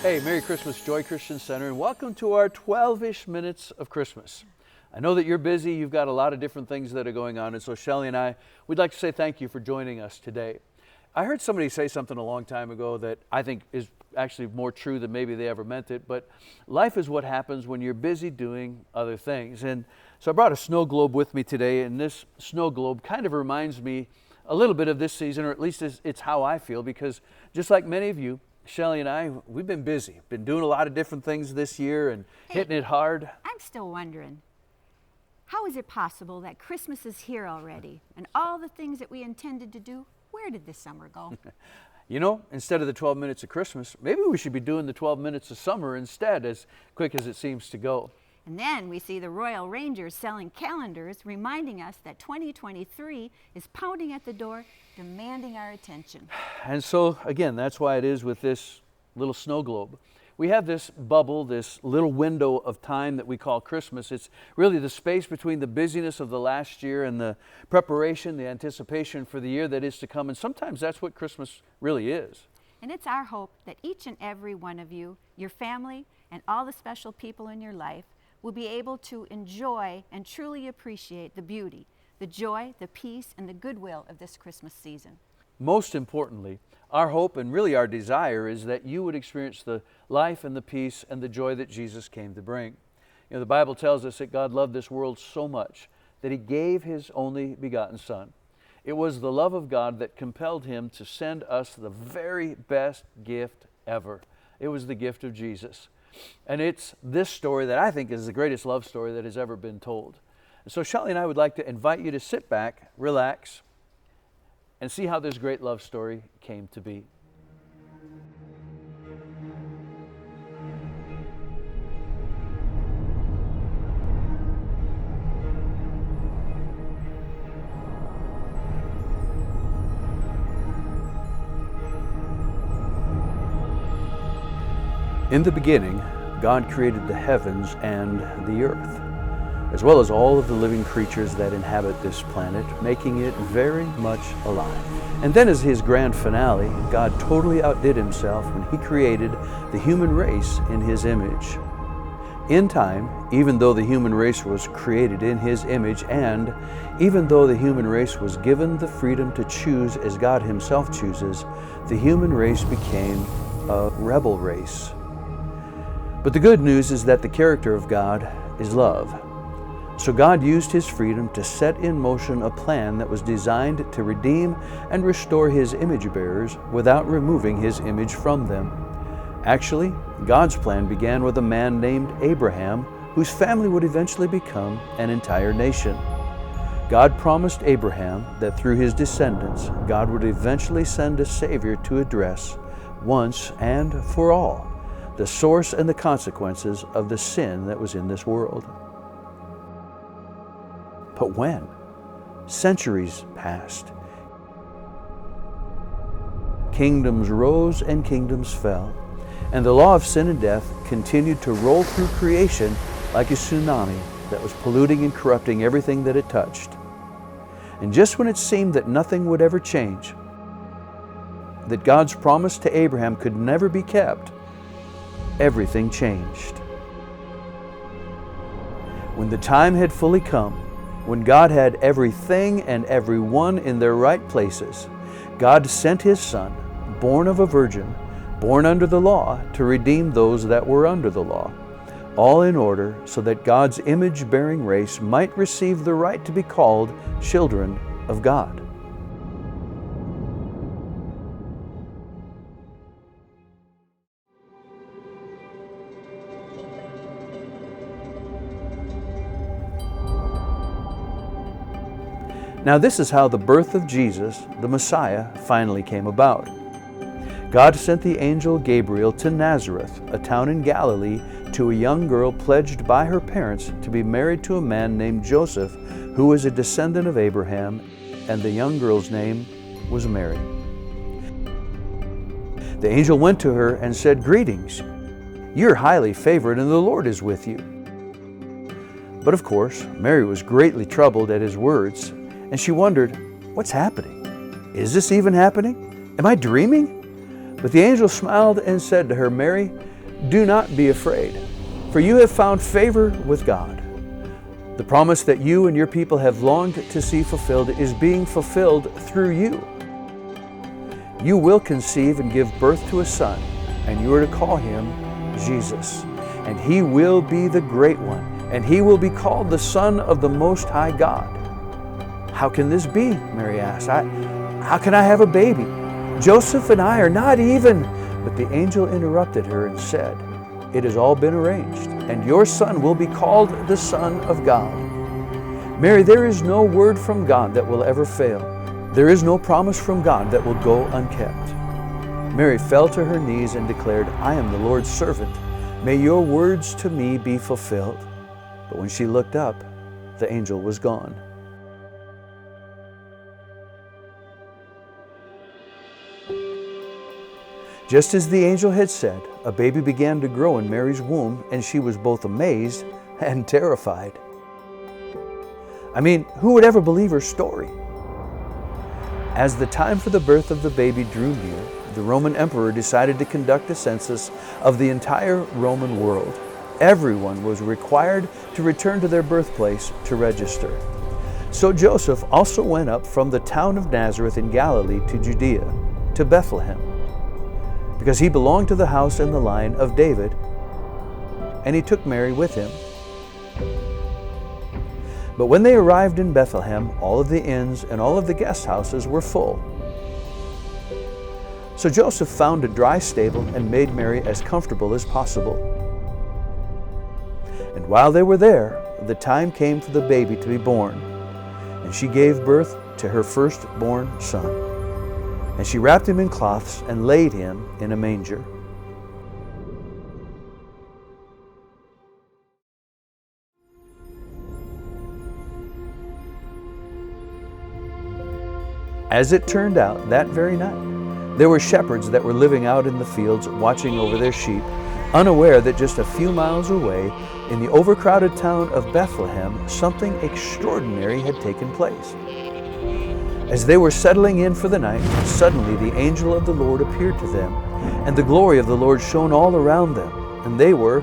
Hey, Merry Christmas, Joy Christian Center, and welcome to our 12-ish minutes of Christmas. I know that you're busy, you've got a lot of different things that are going on, and so Shelley and I, we'd like to say thank you for joining us today. I heard somebody say something a long time ago that I think is actually more true than maybe they ever meant it, but life is what happens when you're busy doing other things. And so I brought a snow globe with me today, and this snow globe kind of reminds me a little bit of this season, or at least it's how I feel, because just like many of you, Shelley and I, we've been busy, been doing a lot of different things this year and hitting it hard. I'm still wondering, how is it possible that Christmas is here already and all the things that we intended to do, where did this summer go? You know, instead of the 12 minutes of Christmas, maybe we should be doing the 12 minutes of summer instead, as quick as it seems to go. And then we see the Royal Rangers selling calendars reminding us that 2023 is pounding at the door, demanding our attention. And so, again, that's why it is with this little snow globe. We have this bubble, this little window of time that we call Christmas. It's really the space between the busyness of the last year and the preparation, the anticipation for the year that is to come. And sometimes that's what Christmas really is. And it's our hope that each and every one of you, your family, and all the special people in your life will be able to enjoy and truly appreciate the beauty, the joy, the peace, and the goodwill of this Christmas season. Most importantly, our hope and really our desire is that you would experience the life and the peace and the joy that Jesus came to bring. You know, the Bible tells us that God loved this world so much that He gave His only begotten Son. It was the love of God that compelled Him to send us the very best gift ever. It was the gift of Jesus. And it's this story that I think is the greatest love story that has ever been told. And so Shelley and I would like to invite you to sit back, relax, and see how this great love story came to be. In the beginning, God created the heavens and the earth, as well as all of the living creatures that inhabit this planet, making it very much alive. And then as His grand finale, God totally outdid Himself when He created the human race in His image. In time, even though the human race was created in His image, and even though the human race was given the freedom to choose as God Himself chooses, the human race became a rebel race. But the good news is that the character of God is love. So God used His freedom to set in motion a plan that was designed to redeem and restore His image bearers without removing His image from them. Actually, God's plan began with a man named Abraham, whose family would eventually become an entire nation. God promised Abraham that through his descendants, God would eventually send a Savior to address, once and for all, the source and the consequences of the sin that was in this world. But when? Centuries passed. Kingdoms rose and kingdoms fell, and the law of sin and death continued to roll through creation like a tsunami that was polluting and corrupting everything that it touched. And just when it seemed that nothing would ever change, that God's promise to Abraham could never be kept, everything changed. When the time had fully come, when God had everything and everyone in their right places, God sent His Son, born of a virgin, born under the law, to redeem those that were under the law, all in order so that God's image-bearing race might receive the right to be called children of God. Now this is how the birth of Jesus, the Messiah, finally came about. God sent the angel Gabriel to Nazareth, a town in Galilee, to a young girl pledged by her parents to be married to a man named Joseph, who was a descendant of Abraham, and the young girl's name was Mary. The angel went to her and said, "Greetings, you're highly favored and the Lord is with you." But of course, Mary was greatly troubled at his words, and she wondered, what's happening? Is this even happening? Am I dreaming? But the angel smiled and said to her, "Mary, do not be afraid, for you have found favor with God. The promise that you and your people have longed to see fulfilled is being fulfilled through you. You will conceive and give birth to a son, and you are to call him Jesus. And he will be the Great One, and he will be called the Son of the Most High God. How can this be? Mary asked. How can I have a baby? Joseph and I are not even. But the angel interrupted her and said, it has all been arranged, and your son will be called the Son of God. Mary, there is no word from God that will ever fail. There is no promise from God that will go unkept. Mary fell to her knees and declared, I am the Lord's servant. May your words to me be fulfilled. But when she looked up, the angel was gone. Just as the angel had said, a baby began to grow in Mary's womb, and she was both amazed and terrified. Who would ever believe her story? As the time for the birth of the baby drew near, the Roman emperor decided to conduct a census of the entire Roman world. Everyone was required to return to their birthplace to register. So Joseph also went up from the town of Nazareth in Galilee to Judea, to Bethlehem, because he belonged to the house and the line of David, and he took Mary with him. But when they arrived in Bethlehem, all of the inns and all of the guest houses were full. So Joseph found a dry stable and made Mary as comfortable as possible. And while they were there, the time came for the baby to be born, and she gave birth to her firstborn son. And she wrapped him in cloths and laid him in a manger. As it turned out, that very night, there were shepherds that were living out in the fields watching over their sheep, unaware that just a few miles away, in the overcrowded town of Bethlehem, something extraordinary had taken place. As they were settling in for the night, suddenly the angel of the Lord appeared to them, and the glory of the Lord shone all around them, and they were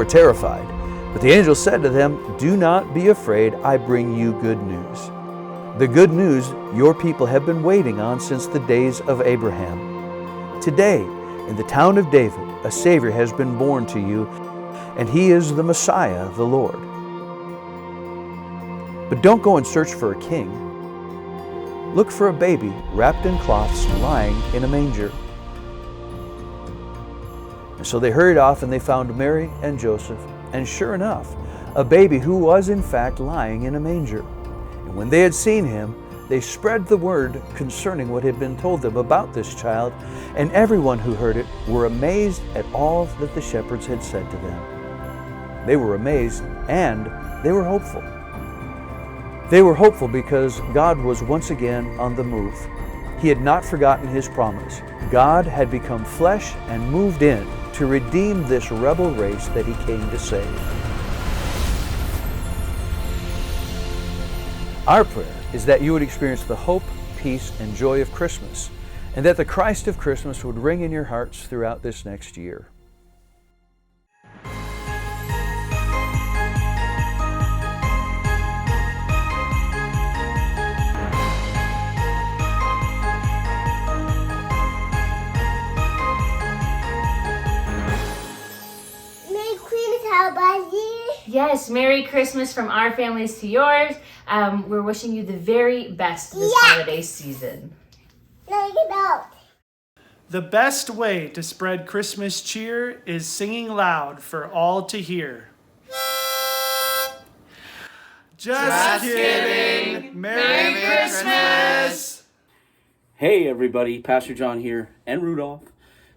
terrified. But the angel said to them, do not be afraid, I bring you good news. The good news your people have been waiting on since the days of Abraham. Today, in the town of David, a Savior has been born to you, and he is the Messiah, the Lord. But don't go and search for a king. Look for a baby wrapped in cloths lying in a manger. And so they hurried off and they found Mary and Joseph, and sure enough, a baby who was in fact lying in a manger. And when they had seen him, they spread the word concerning what had been told them about this child, and everyone who heard it were amazed at all that the shepherds had said to them. They were amazed and they were hopeful. They were hopeful because God was once again on the move. He had not forgotten his promise. God had become flesh and moved in to redeem this rebel race that he came to save. Our prayer is that you would experience the hope, peace, and joy of Christmas, and that the Christ of Christmas would ring in your hearts throughout this next year. Yes, Merry Christmas from our families to yours. We're wishing you the very best this holiday season. The best way to spread Christmas cheer is singing loud for all to hear. Just kidding! Merry Christmas! Hey everybody, Pastor John here, and Rudolph.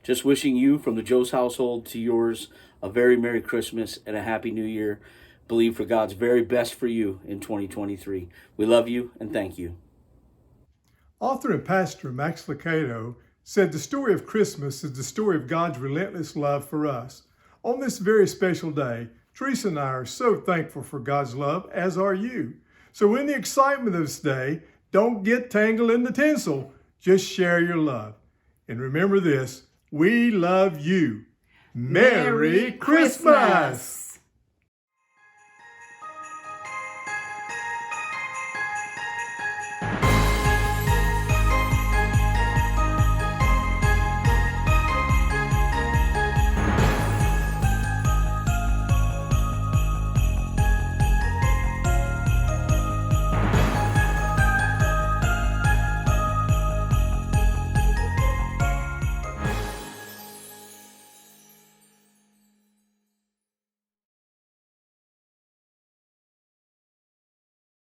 Just wishing you from the Joe's household to yours a very Merry Christmas and a Happy New Year. Believe for God's very best for you in 2023. We love you and thank you. Author and pastor Max Lucado said the story of Christmas is the story of God's relentless love for us. On this very special day, Teresa and I are so thankful for God's love, as are you. So in the excitement of this day, don't get tangled in the tinsel. Just share your love. And remember this, we love you. Merry Christmas!